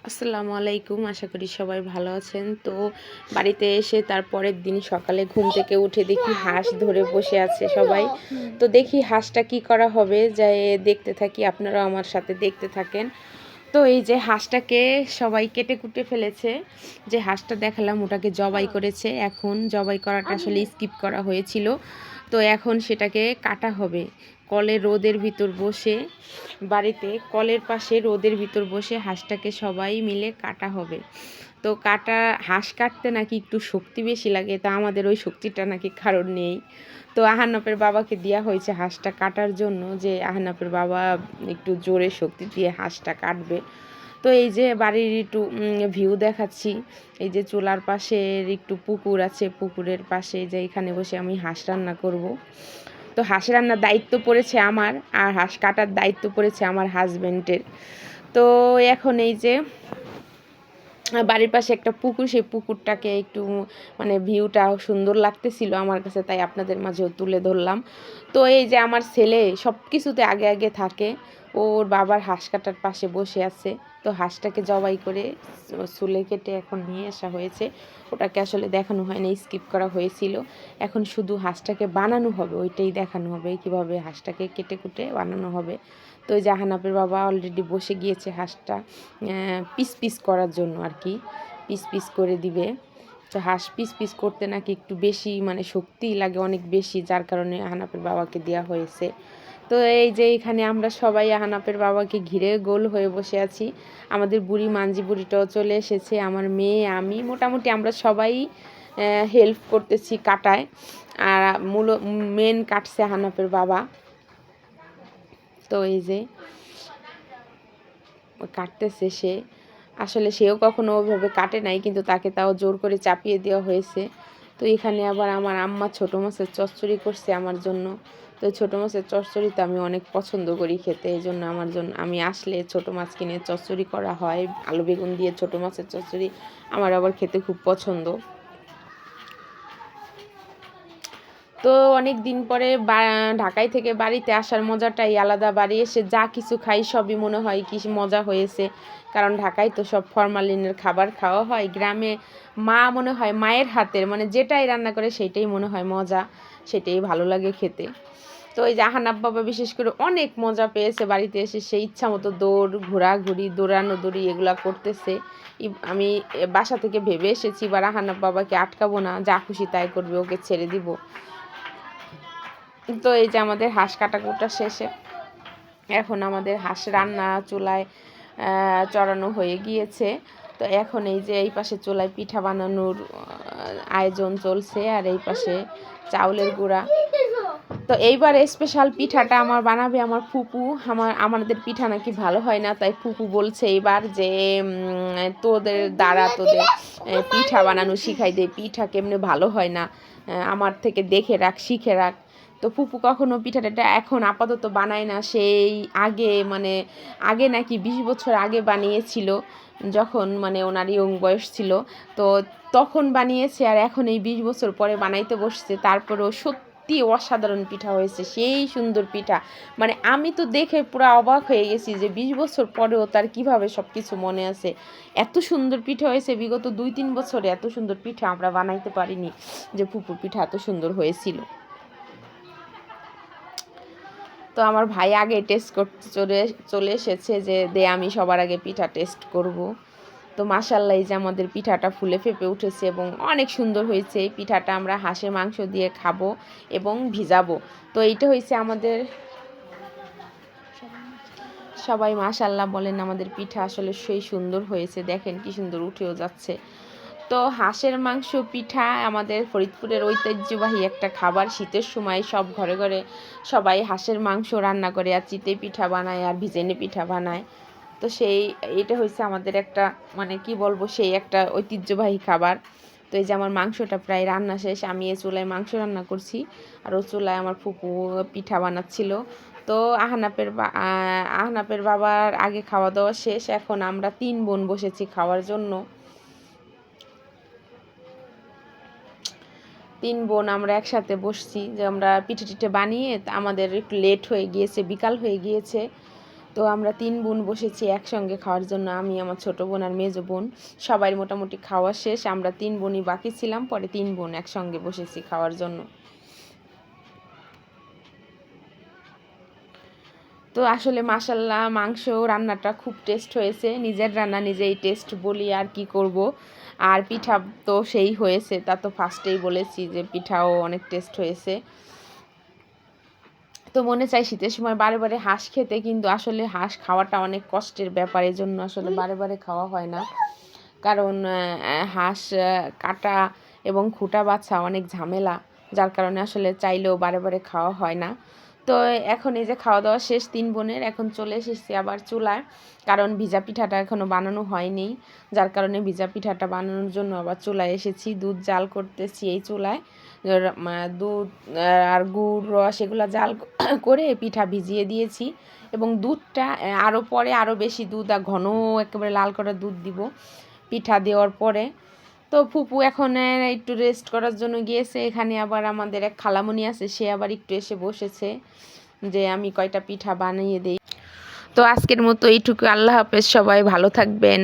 আসসালামু আলাইকুম। আশা করি সবাই ভালো আছেন। তো বাড়িতে এসে তার পরের দিন সকালে ঘুম থেকে উঠে দেখি হাঁস ধরে বসে আছে সবাই। তো দেখি হাঁসটা কি করা হবে, যাই দেখতে থাকি, আপনারাও আমার সাথে দেখতে থাকেন। তো এই যে হাঁসটাকে সবাই কেটে কুটে ফেলেছে। যে হাঁসটা দেখালাম ওটাকে জবাই করেছে। এখন জবাই করাটা আসলে স্কিপ করা হয়েছিল। তো এখন সেটাকে কাটা হবে। কলের রোদের ভিতর বসে, বাড়িতে কলের পাশে রোদের ভিতর বসে হাঁসটাকে সবাই মিলে কাটা হবে। তো হাঁস কাটতে নাকি একটু শক্তি বেশি লাগে, তা আমাদের ওই শক্তিটা নাকি কারণ নেই। তো আহান্নপের বাবাকে দেওয়া হয়েছে হাঁসটা কাটার জন্য, যে আহান্নপের বাবা একটু জোরে শক্তি দিয়ে হাঁসটা কাটবে। তো এই যে বাড়ির একটু ভিউ দেখাচ্ছি। এই যে চুলার পাশে একটু পুকুর আছে, পুকুরের পাশে যে এখানে বসে আমি হাঁস রান্না করব। তো হাঁস রান্নার দায়িত্ব পড়েছে আমার, আর হাঁস কাটার দায়িত্ব পড়েছে আমার হাজব্যান্ডের। তো এখন এই যে বাড়ির পাশে একটা পুকুর, সেই পুকুরটাকে একটু মানে ভিউটা সুন্দর লাগতেছিল আমার কাছে, তাই আপনাদের মাঝেও তুলে ধরলাম। তো এই যে আমার ছেলে সব কিছুতে আগে আগে থাকে, ওর বাবার হাঁস কাটার পাশে বসে আছে। তো হাঁসটাকে জবাই করে চুলে কেটে এখন নিয়ে আসা হয়েছে। ওটাকে আসলে দেখানো হয়নি, স্কিপ করা হয়েছিল। এখন শুধু হাঁসটাকে বানানো হবে, ওইটাই দেখানো হবে কীভাবে হাঁসটাকে কেটে কুটে বানানো হবে। তো ওই জাহানাপের বাবা অলরেডি বসে গিয়েছে হাঁসটা পিস পিস করার জন্য আর কি, পিস পিস করে দিবে। তো হাঁস পিস পিস করতে নাকি একটু বেশি মানে শক্তিই লাগে, অনেক বেশি, যার কারণে আহনাফের বাবাকে দেওয়া হয়েছে। তো এই যে এখানে আমরা সবাই আহনাফের বাবাকে ঘিরে গোল হয়ে বসে আছি। আমাদের বুড়ি মানজি বুড়িটাও চলে এসেছে, আমার মেয়ে, আমি, মোটামুটি আমরা সবাই হেল্প করতেছি কাটায়। আর মেন কাটছে আহনাফের বাবা। তো এই যে কাটতেছে সে, আসলে সেও কখনো ওইভাবে কাটে নাই, কিন্তু তাকে তাও জোর করে চাপিয়ে দেওয়া হয়েছে। তো এখানে আবার আমার আম্মা ছোটো মাছের চচ্চড়ি করছে আমার জন্য। তো ছোটো মাছের চচ্চড়ি তো আমি অনেক পছন্দ করি খেতে, এই জন্য আমি আসলে ছোটো মাছ কিনে চচ্চড়ি করা হয়, আলু বেগুন দিয়ে ছোটো মাছের চচ্চড়ি আমার আবার খেতে খুব পছন্দ। তো অনেক দিন পরে ঢাকায় থেকে বাড়িতে আসার মজাটাই আলাদা। বাড়ি এসে যা কিছু খাই সবই মনে হয় কি মজা হয়েছে, কারণ ঢাকায় তো সব ফরমালিনের খাবার খাওয়া হয়। গ্রামে মা মনে হয় মায়ের হাতের মানে যেটাই রান্না করে সেটাই মনে হয় মজা, সেটাই ভালো লাগে খেতে। তো এই যে আহানাব বাবা বিশেষ করে অনেক মজা পেয়েছে বাড়িতে এসে, সেই ইচ্ছা মতো ঘোরাঘুরি দৌড়ানো দৌড়ি এগুলা করতেছে। আমি বাসা থেকে ভেবে এসেছি এবার আহানাব বাবাকে আটকাবো না, যা খুশি তাই করবে, ওকে ছেড়ে দিব। তো এই যে আমাদের হাঁস কাটাকুটা শেষে এখন আমাদের হাঁস রান্না চুলায় চড়ানো হয়ে গিয়েছে। তো এখন এই যে এই পাশে চুলায় পিঠা বানানোর আয়োজন চলছে, আর এই পাশে চাউলের গুঁড়া। তো এইবার স্পেশাল পিঠাটা আমার বানাবে আমার ফুপু। আমাদের পিঠা নাকি ভালো হয় না, তাই ফুপু বলছে এইবার যে তোদের পিঠা বানানো শিখাই দে, পিঠা কেমনে ভালো হয় না, আমার থেকে দেখে রাখ, শিখে রাখ। তো ফুপু কখনো পিঠাটা এখন আপাতত বানায় না, সেই আগে নাকি 20 বছর আগে বানিয়েছিল, যখন মানে ওনার ইয়ং বয়স ছিল। তো তখন বানিয়েছে, আর এখন এই 20 বছর পরে বানাইতে বসছে। তারপরেও সত্যি অসাধারণ পিঠা হয়েছে, সেই সুন্দর পিঠা। মানে আমি তো দেখে পুরো অবাক হয়ে গেছি যে 20 বছর পরেও তার কিভাবে সব কিছু মনে আছে। এত সুন্দর পিঠা হয়েছে, বিগত 2-3 বছরে এত সুন্দর পিঠা আমরা বানাইতে পারিনি, যে ফুপুর পিঠা এত সুন্দর হয়েছিল। তো আমার ভাই আগে টেস্ট করতে চলে এসেছে, যে আমি সবার আগে পিঠা টেস্ট করব। তো মাশাআল্লাহ এই যে আমাদের পিঠাটা ফুলে ফেপে উঠেছে এবং অনেক সুন্দর হয়েছে। এই পিঠাটা আমরা হাঁসের মাংস দিয়ে খাবো এবং ভিজাবো। তো এইটা হয়েছে আমাদের, সবাই মাশাআল্লাহ বলেন, আমাদের পিঠা আসলে সেই সুন্দর হয়েছে, দেখেন কি সুন্দর উঠেও যাচ্ছে। তো হাঁসের মাংস পিঠা আমাদের ফরিদপুরের ঐতিহ্যবাহী একটা খাবার। শীতের সময় সব ঘরে ঘরে সবাই হাঁসের মাংস রান্না করে, আর চিতই পিঠা বানায়, আর ভিজেনি পিঠা বানায়। তো এটা হচ্ছে আমাদের একটা মানে কি বলবো, সেই একটা ঐতিহ্যবাহী খাবার। তো এই যে আমার মাংসটা প্রায় রান্না শেষ, আমি এই চুলায় মাংস রান্না করছি, আর ও চুলায় আমার ফুপু পিঠা বানাচ্ছিল। তো আহনাপের বাবার আগে খাওয়া দাওয়া শেষ, এখন আমরা 3 বোন বসেছি খাওয়ার জন্য। 3 বোন আমরা একসাথে বসছি, যে আমরা পিঠে টিঠে বানিয়ে আমাদের একটু লেট হয়ে গিয়েছে, বিকাল হয়ে গিয়েছে। তো তো আমরা 3 বোন বসেছি একসঙ্গে খাওয়ার জন্য, আমি, আমার ছোট বোন আর মেজো বোন। সবাই মোটামুটি খাওয়া শেষ, আমরা 3 বোনই বাকি ছিলাম, পরে 3 বোন একসঙ্গে বসেছি খাওয়ার জন্য। তো আসলে মাশাল্লাহ মাংস রান্নাটা খুব টেস্ট হয়েছে, নিজের রান্না নিজেই টেস্ট বলি আর কি করব। আর পিঠা তো সেই হয়েছে, তা তো ফার্স্টেই বলেছি যে পিঠাও অনেক টেস্ট হয়েছে। তো মনে চাই শীতের সময় বারে বারে হাঁস খেতে, কিন্তু আসলে হাঁস খাওয়াটা অনেক কষ্টের ব্যাপার, এই জন্য আসলে বারে বারে খাওয়া হয় না। কারণ হাঁস কাটা এবং খুঁটা বাছা অনেক ঝামেলা, যার কারণে আসলে চাইলেও বারে বারে খাওয়া হয় না। তো এখন এই যে খাওয়া দাওয়া শেষ 3 বোনের, এখন চলে এসেছি আবার চুলায়, কারণ ভিজা পিঠাটা এখনও বানানো হয়নি, যার কারণে ভিজা পিঠাটা বানানোর জন্য আবার চুলায় এসেছি। দুধ জাল করতেছি এই চুলায়, দুধ আর গুড় রস এগুলো জাল করে পিঠা ভিজিয়ে দিয়েছি, এবং দুধটা আরও পরে আরও বেশি দুধ আর ঘন একেবারে লাল করে দুধ দিব পিঠা দেওয়ার পরে। তো ফুপু এখন একটু রেস্ট করার জন্য গিয়েছে, এখানে আবার আমাদের এক খালামণি আছে, সে আবার একটু এসে বসেছে যে আমি কয়টা পিঠা বানিয়ে দেই। তো আজকের মতো এইটুকু, আল্লাহ হাফেজ, সবাই ভালো থাকবেন।